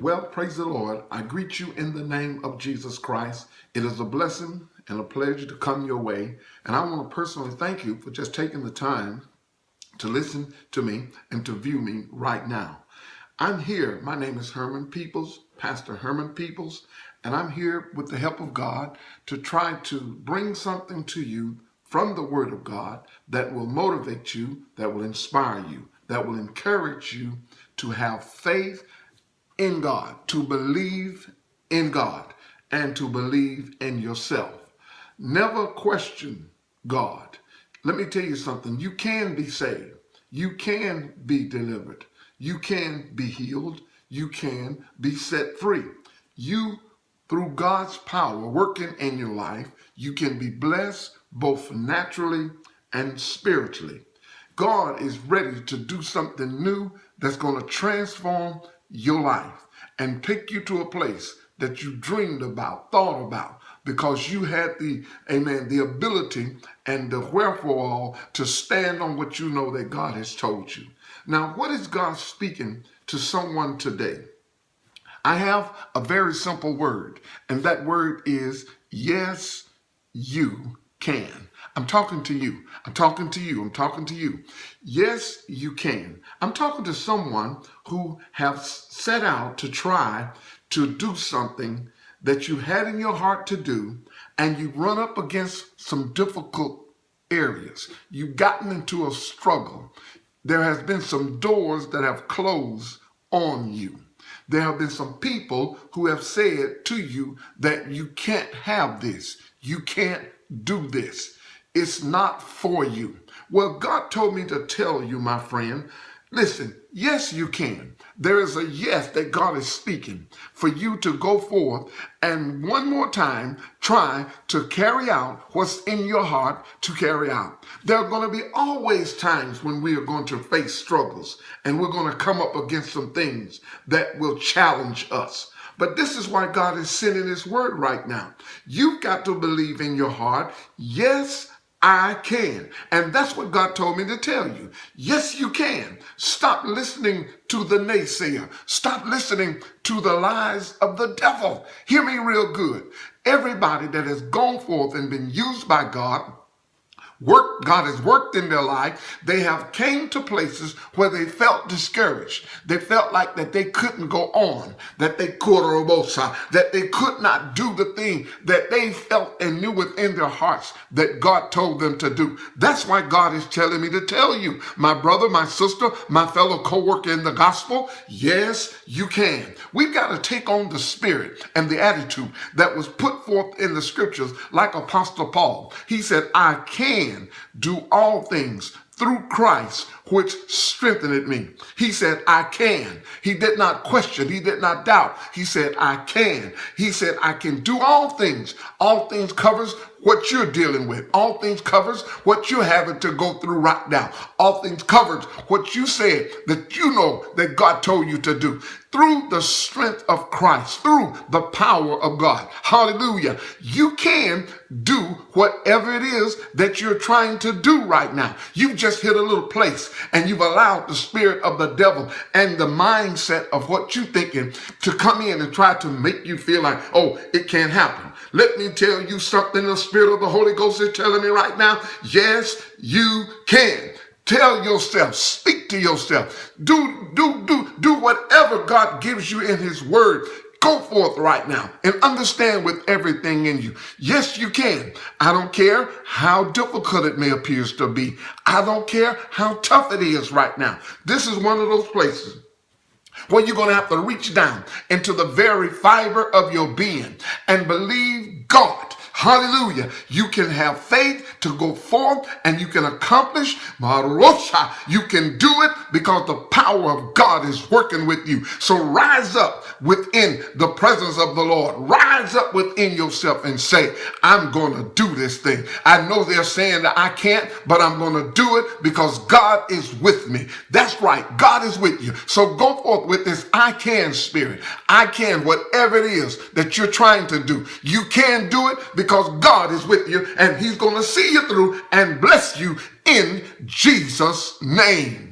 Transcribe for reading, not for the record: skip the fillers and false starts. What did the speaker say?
Well, praise the Lord. I greet you in the name of Jesus Christ. It is a blessing and a pleasure to come your way. And I want to personally thank you for just taking the time to listen to me and to view me right now. I'm here. My name is Herman Peoples, Pastor Herman Peoples, and I'm here with the help of God to try to bring something to you from the Word of God that will motivate you, that will inspire you, that will encourage you to have faith in God, to believe in God, and to believe in yourself. Never question God. Let me tell you something. You can be saved. You can be delivered. You can be healed. You can be set free. You, through God's power working in your life, you can be blessed both naturally and spiritually. God is ready to do something new that's going to transform your life and take you to a place that you dreamed about, thought about, because you had the ability and the wherewithal to stand on what you know that God has told you. Now, what is God speaking to someone today? I have a very simple word, and that word is yes, you can. I'm talking to you. I'm talking to you. I'm talking to you. Yes, you can. I'm talking to someone who have set out to try to do something that you had in your heart to do, and you run up against some difficult areas. You've gotten into a struggle. There has been some doors that have closed on you. There have been some people who have said to you that you can't have this. You can't do this. It's not for you. Well, God told me to tell you, my friend, listen, yes, you can. There is a yes that God is speaking for you to go forth and one more time try to carry out what's in your heart to carry out. There are going to be always times when we are going to face struggles and we're going to come up against some things that will challenge us. But this is why God is sending his word right now. You've got to believe in your heart, yes, I can. And that's what God told me to tell you. Yes, you can. Stop listening to the naysayer. Stop listening to the lies of the devil. Hear me real good. Everybody that has gone forth and been used by God God has worked in their life. They have came to places where they felt discouraged. They felt like that they couldn't go on, that they could not do the thing that they felt and knew within their hearts that God told them to do. That's why God is telling me to tell you, my brother, my sister, my fellow co-worker in the gospel, yes, you can. We've got to take on the spirit and the attitude that was put forth in the scriptures like Apostle Paul. He said, I can do all things through Christ, which strengthened me. He said, I can. He did not question. He did not doubt. He said, I can. He said, I can do all things. All things covers what you're dealing with. All things covers what you're having to go through right now. All things covers what you said that you know that God told you to do. Through the strength of Christ, through the power of God. Hallelujah. You can do whatever it is that you're trying to do right now. You've just hit a little place and you've allowed the spirit of the devil and the mindset of what you're thinking to come in and try to make you feel like, oh, it can't happen. Let me tell you something. The spirit of the Holy Ghost is telling me right now, yes, you can. Tell yourself, speak to yourself, do whatever God gives you in his word. Go forth right now and understand with everything in you. Yes, you can. I don't care how difficult it may appear to be. I don't care how tough it is right now. This is one of those places where you're going to have to reach down into the very fiber of your being and believe God. Hallelujah. You can have faith to go forth and you can accomplish. You can do it because the power of God is working with you. So rise up within the presence of the Lord. Rise up within yourself and say, I'm going to do this thing. I know they're saying that I can't, but I'm going to do it because God is with me. That's right. God is with you. So go forth with this I can spirit. I can whatever it is that you're trying to do. You can do it because God is with you and he's going to see you through and bless you in Jesus' name.